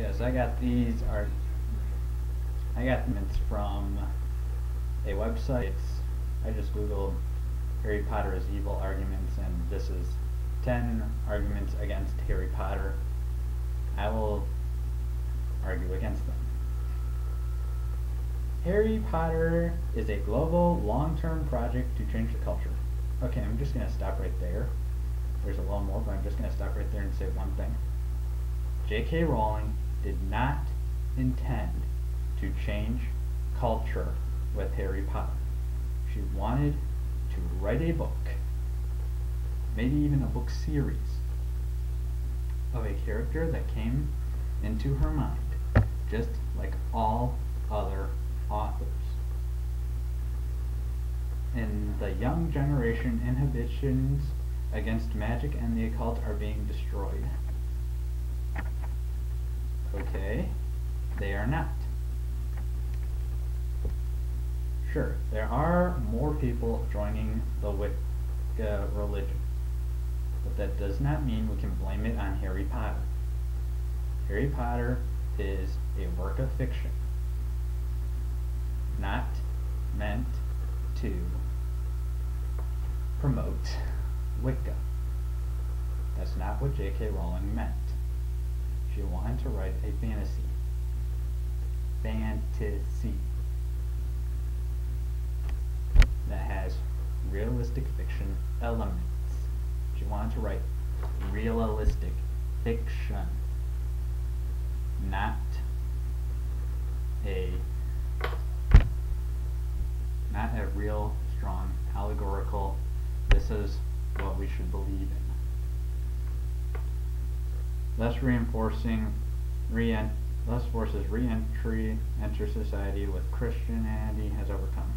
Yes, I got them from a website. I just googled Harry Potter is evil arguments, and this is 10 arguments against Harry Potter. I will argue against them. Harry Potter is a global, long-term project to change the culture. Okay, I'm just going to stop right there. There's a little more, but I'm just going to stop right there and say one thing. J.K. Rowling did not intend to change culture with Harry Potter. She wanted to write a book, maybe even a book series, of a character that came into her mind, just like all other authors. In the young generation, inhibitions against magic and the occult are being destroyed. Okay, they are not. Sure, there are more people joining the Wicca religion, but that does not mean we can blame it on Harry Potter. Harry Potter is a work of fiction, not meant to promote Wicca. That's not what J.K. Rowling meant. She wanted to write a fantasy that has realistic fiction elements. She wanted to write realistic fiction, not a real strong allegorical, this is what we should believe in. Thus forces re-entry enter society with Christianity has overcome.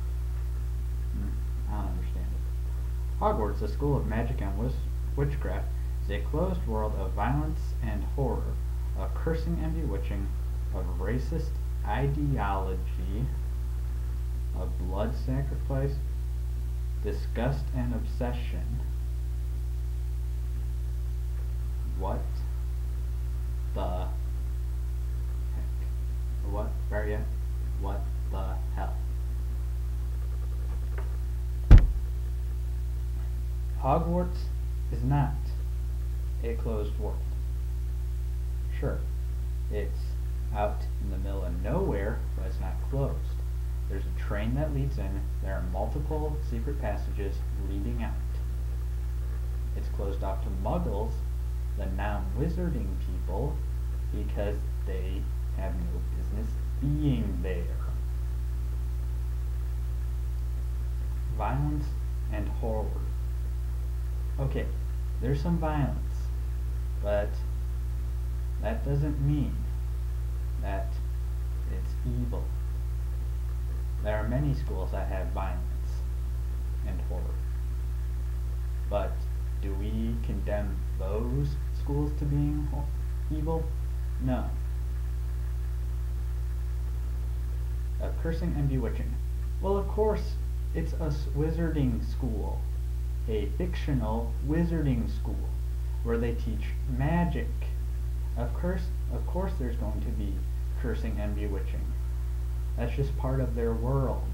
I don't understand it. Hogwarts, the school of magic and witchcraft, is a closed world of violence and horror, of cursing and bewitching, of racist ideology, of blood sacrifice, disgust and obsession. What the heck? What the hell? Hogwarts is not a closed world. Sure, it's out in the middle of nowhere, but it's not closed. There's a train that leads in. There are multiple secret passages leading out. It's closed off to muggles, the non-wizarding people, because they have no business being there. Violence and horror. Okay, there's some violence, but that doesn't mean that it's evil. There are many schools that have violence and horror, but do we condemn those schools to being evil? No. Cursing and bewitching. Well, of course, it's a wizarding school, a fictional wizarding school, where they teach magic. Of course, there's going to be cursing and bewitching. That's just part of their world,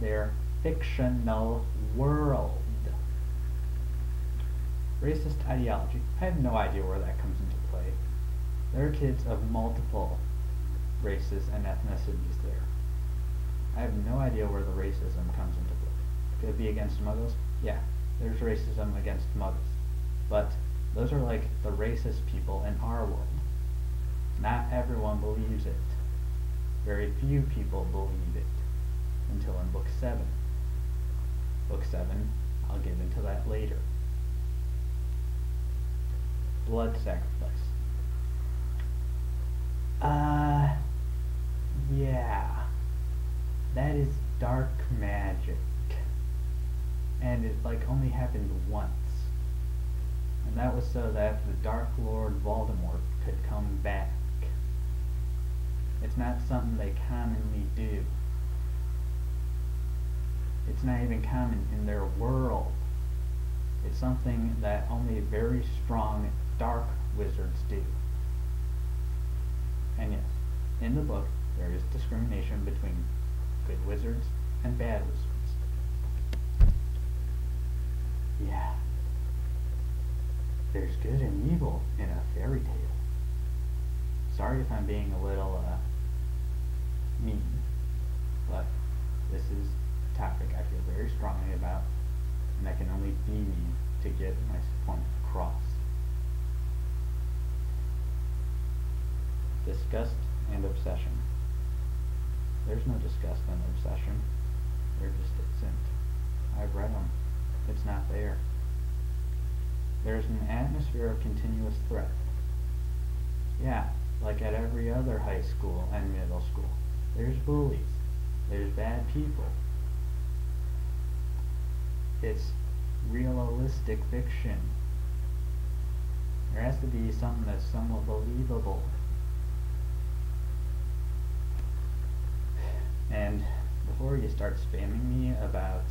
their fictional world. Racist ideology. I have no idea where that comes into play. There are kids of multiple races and ethnicities there. I have no idea where the racism comes into play. Could it be against muggles? Yeah, there's racism against muggles. But those are like the racist people in our world. Not everyone believes it. Very few people believe it until in Book 7. Book 7, I'll get into that later. Blood sacrifice. Yeah. That is dark magic. And it only happened once. And that was so that the Dark Lord Voldemort could come back. It's not something they commonly do. It's not even common in their world. It's something that only very strong dark wizards do. And In the book, there is discrimination between good wizards and bad wizards. Yeah. There's good and evil in a fairy tale. Sorry if I'm being a little, mean, but this is a topic I feel very strongly about, and I can only be mean to get my point across. Disgust and obsession. There's no disgust and obsession. There just isn't. I've read them. It's not there. There's an atmosphere of continuous threat. Yeah, like at every other high school and middle school. There's bullies. There's bad people. It's realistic fiction. There has to be something that's somewhat believable. And before you start spamming me about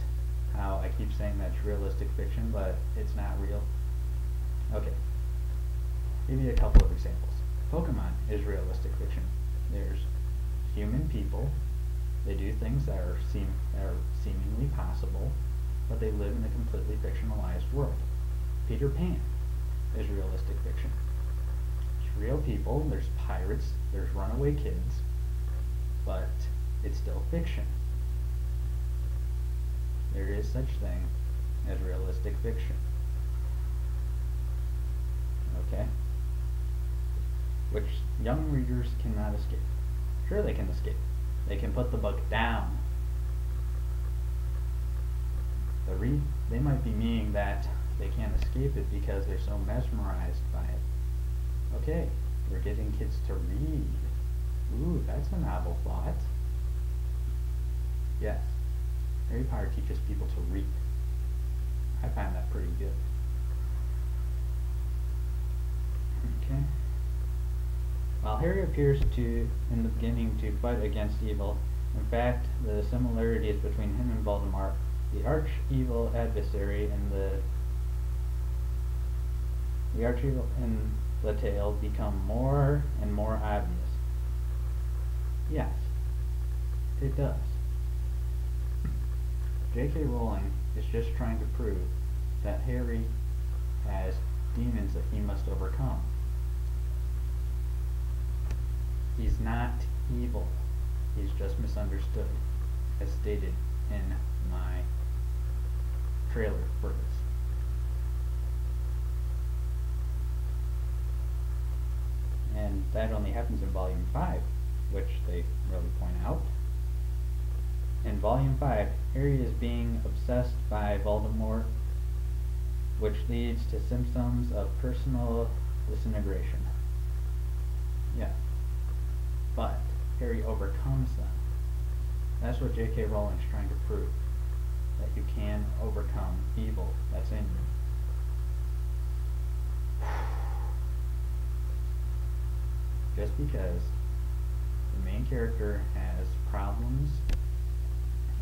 how I keep saying that's realistic fiction, but it's not real. Okay. Give you a couple of examples. Pokemon is realistic fiction. There's human people. They do things that are seemingly possible, but they live in a completely fictionalized world. Peter Pan is realistic fiction. It's real people. There's pirates. There's runaway kids, but it's still fiction. There is such thing as realistic fiction. Okay? Which young readers cannot escape. Sure they can escape. They can put the book down. They might be meaning that they can't escape it because they're so mesmerized by it. Okay, we're getting kids to read. Ooh, that's a novel thought. Yes, Harry Potter teaches people to read. I find that pretty good. Okay. While Harry appears to, in the beginning, to fight against evil, in fact, the similarities between him and Voldemort, the arch-evil adversary, and the arch-evil in the tale become more and more obvious. Yes, it does. J.K. Rowling is just trying to prove that Harry has demons that he must overcome. He's not evil. He's just misunderstood, as stated in my trailer for this. And that only happens in Volume 5, which they really point out. In Volume 5, Harry is being obsessed by Voldemort, which leads to symptoms of personal disintegration. Yeah. But Harry overcomes them. That's what J.K. Rowling's trying to prove. That you can overcome evil that's in you. Just because the main character has problems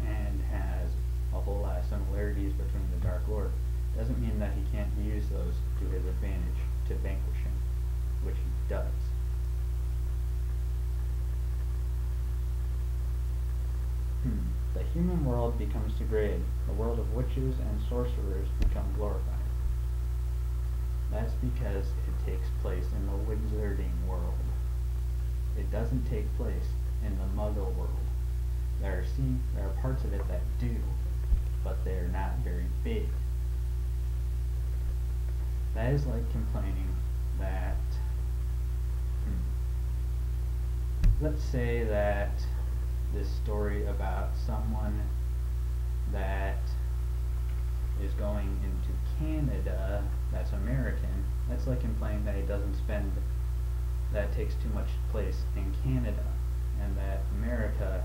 and has a whole lot of similarities between the Dark Lord doesn't mean that he can't use those to his advantage to vanquish him, which he does. The human world becomes degraded. The world of witches and sorcerers become glorified. That's because it takes place in the wizarding world. It doesn't take place in the Muggle world. There are parts of it that do, but they're not very big. That is like complaining that, let's say that this story about someone that is going into Canada that's American, that's like complaining that that takes too much place in Canada, and that America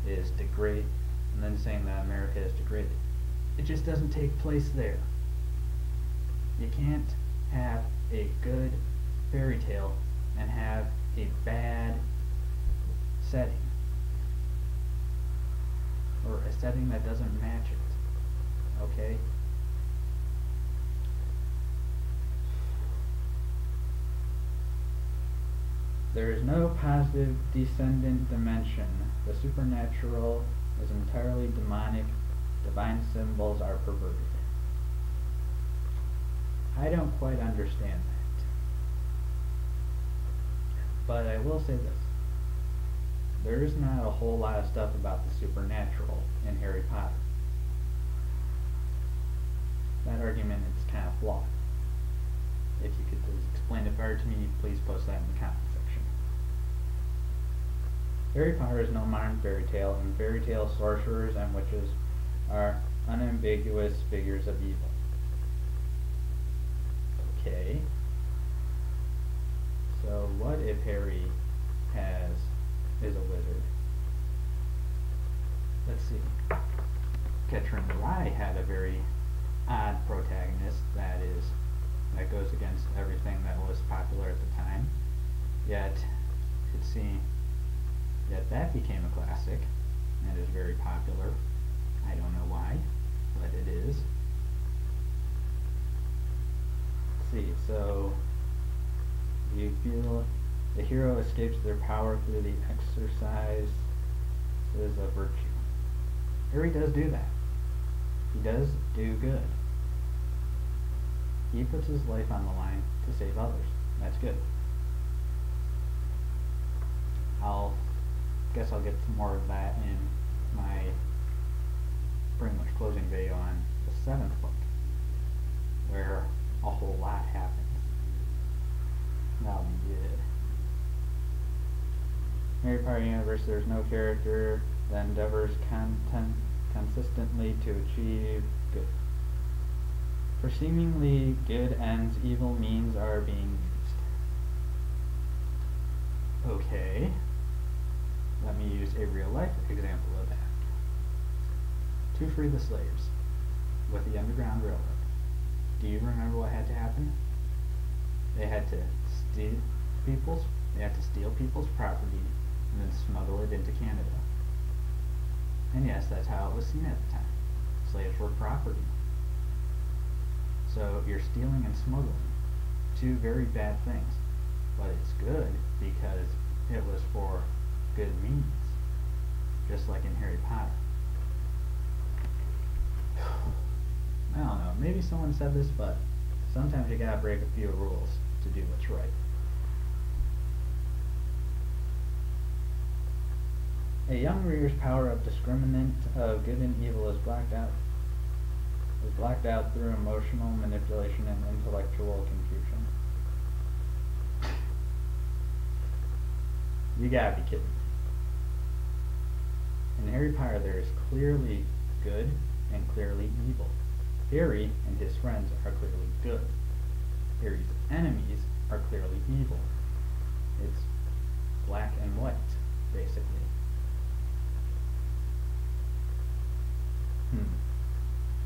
is degraded, and then saying that America is degraded. It just doesn't take place there. You can't have a good fairy tale and have a bad setting, or a setting that doesn't match it. Okay? There is no positive descendant dimension. The supernatural is entirely demonic. Divine symbols are perverted. I don't quite understand that. But I will say this. There is not a whole lot of stuff about the supernatural in Harry Potter. That argument is kind of flawed. If you could please explain it better to me, please post that in the comment section. Harry Potter is no modern fairy tale, and fairy tale sorcerers and witches are unambiguous figures of evil. Okay. So what if Harry is a wizard? Let's see. Catcher in the Rye had a very odd protagonist that goes against everything that was popular at the time. Yet that became a classic and is very popular. I don't know why, but it is. Let's see, so you feel the hero escapes their power through the exercise of virtue. Harry does do that. He does do good. He puts his life on the line to save others. That's good. Guess I'll get some more of that in my pretty much closing video on the 7th book, where a whole lot happens. That'll be good. Harry Potter universe, there's no character that endeavors consistently to achieve good. For seemingly good ends, evil means are being used. Okay. Let me use a real life example of that. To free the slaves with the Underground Railroad. Do you remember what had to happen? They had to steal people's property and then smuggle it into Canada. And yes, that's how it was seen at the time. Slaves were property. So you're stealing and smuggling. Two very bad things. But it's good because it was for good means. Just like in Harry Potter. I don't know, maybe someone said this, but sometimes you gotta break a few rules to do what's right. A young reader's power of discriminant of good and evil is blacked out through emotional manipulation and intellectual confusion. You gotta be kidding. In Harry Potter, there is clearly good and clearly evil. Harry and his friends are clearly good. Harry's enemies are clearly evil. It's black and white, basically.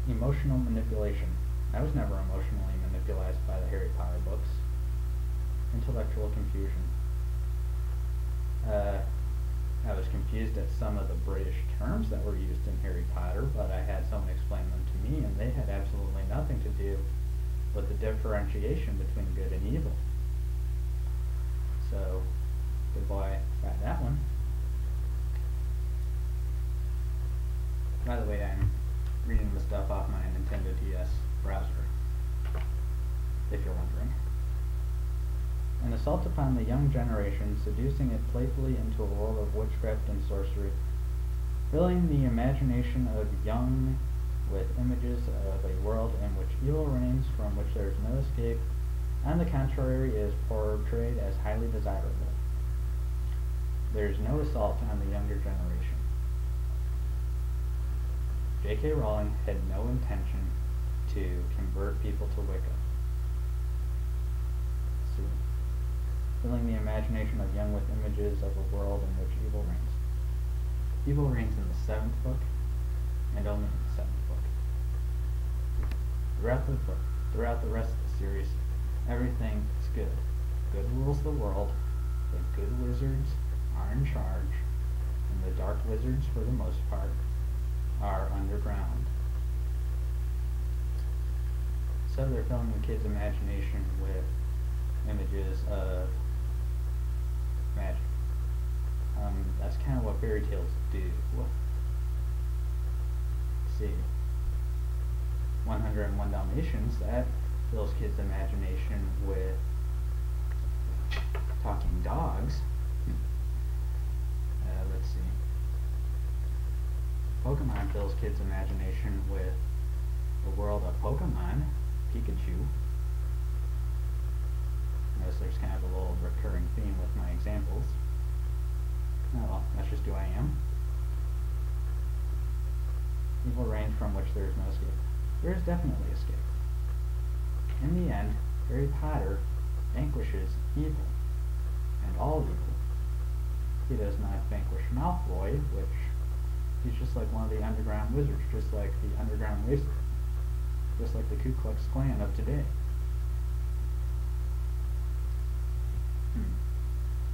Emotional manipulation. I was never emotionally manipulated by the Harry Potter books. Intellectual confusion. I was confused at some of the British terms that were used in Harry Potter, but I had someone explain them to me, and they had absolutely nothing to do with the differentiation between good and evil. So, goodbye by that one. By the way, I'm reading the stuff off my Nintendo DS browser, if you're wondering. An assault upon the young generation, seducing it playfully into a world of witchcraft and sorcery, filling the imagination of young with images of a world in which evil reigns, from which there is no escape. On the contrary, it is portrayed as highly desirable. There is no assault on the younger generation. J.K. Rowling had no intention to convert people to Wicca. Filling the imagination of young with images of a world in which evil reigns. Evil reigns in the 7th book, and only in the 7th book. Throughout the rest of the series, everything is good. Good rules the world, the good wizards are in charge, and the dark wizards, for the most part, are underground. So they're filling the kids' imagination with images of what fairy tales do. Let's see. 101 Dalmatians, that fills kids' imagination with talking dogs. Let's see. Pokemon fills kids' imagination with the world of Pokemon, Pikachu. Notice there's kind of a little recurring theme with my examples. Oh well, that's just who I am. Evil reigns from which there is no escape. There is definitely escape. In the end, Harry Potter vanquishes evil, and all evil. He does not vanquish Malfoy, which he's just like one of the underground wizards, just like the underground wizard, just like the Ku Klux Klan of today.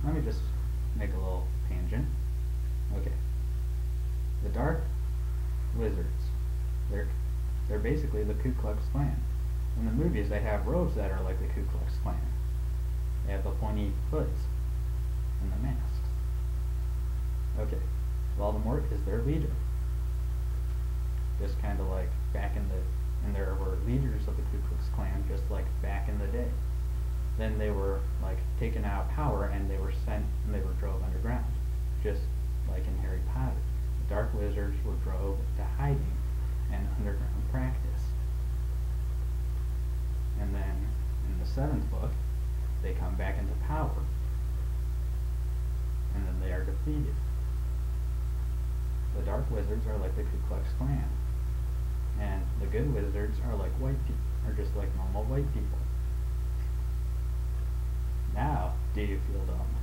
Let me just make a little tangent. Okay. The Dark Wizards. They're basically the Ku Klux Klan. In the movies, they have robes that are like the Ku Klux Klan. They have the pointy hoods and the masks. Okay. Voldemort is their leader. Just kind of like back in the... And there were leaders of the Ku Klux Klan just like back in the day. Then they were like taken out of power and they were sent and they were drove underground. Just like in Harry Potter. The Dark Wizards were drove to hiding and underground practice. And then in the 7th book, they come back into power. And then they are defeated. The Dark Wizards are like the Ku Klux Klan. And the good wizards are like white people, or just like normal white people. Now, do you feel dumb?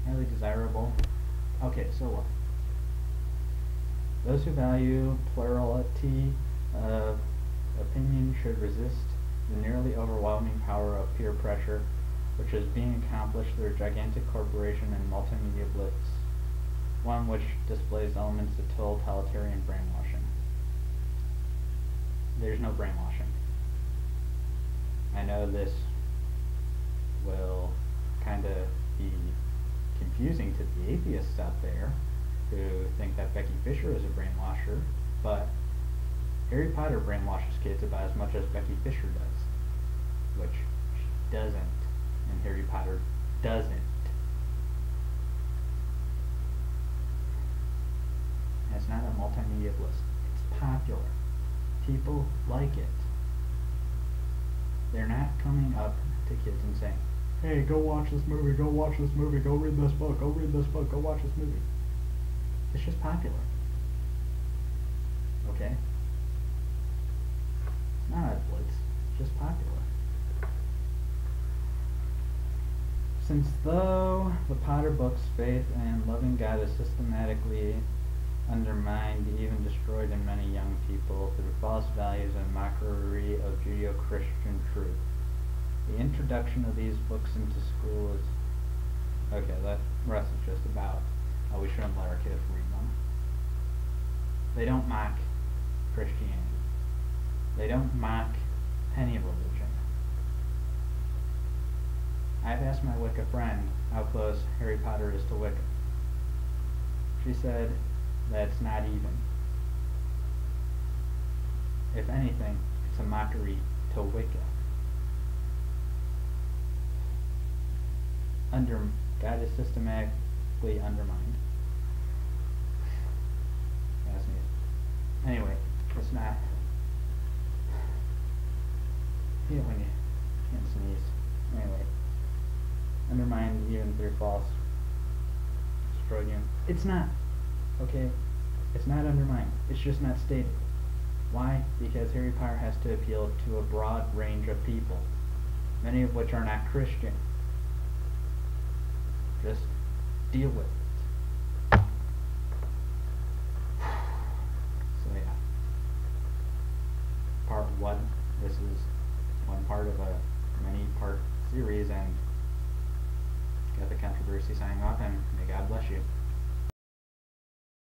Highly desirable. Okay, so what? Those who value plurality of opinion should resist the nearly overwhelming power of peer pressure, which is being accomplished through a gigantic corporation and multimedia blitz, one which displays elements of totalitarian brainwashing. There's no brainwashing. I know this will kind of be confusing to the atheists out there who think that Becky Fisher is a brainwasher, but Harry Potter brainwashes kids about as much as Becky Fisher does, which she doesn't, and Harry Potter doesn't. And it's not a multimedia bliss. It's popular. People like it. They're not coming up to kids and saying, hey, go watch this movie, go watch this movie, go read this book, go read this book, go watch this movie. It's just popular. Okay? It's not a blitz, it's just popular. Since though the Potter books' faith and loving God is systematically undermined, even destroyed in many young people through false values and mockery of Judeo-Christian truth. The introduction of these books into school is... Okay, that rest is just about how we shouldn't let our kids read them. They don't mock Christianity. They don't mock any religion. I've asked my Wicca friend how close Harry Potter is to Wicca. She said that's not even. If anything, it's a mockery to Wicca. God is systematically undermined. Anyway, it's not. You know when you can't sneeze. Anyway, undermined even through false strodium. It's not. Okay? It's not undermined. It's just not stated. Why? Because Harry Potter has to appeal to a broad range of people, many of which are not Christian. Just deal with it. So yeah. Part 1. This is one part of a many-part series, and Catholiccontriversy signing off, and may God bless you.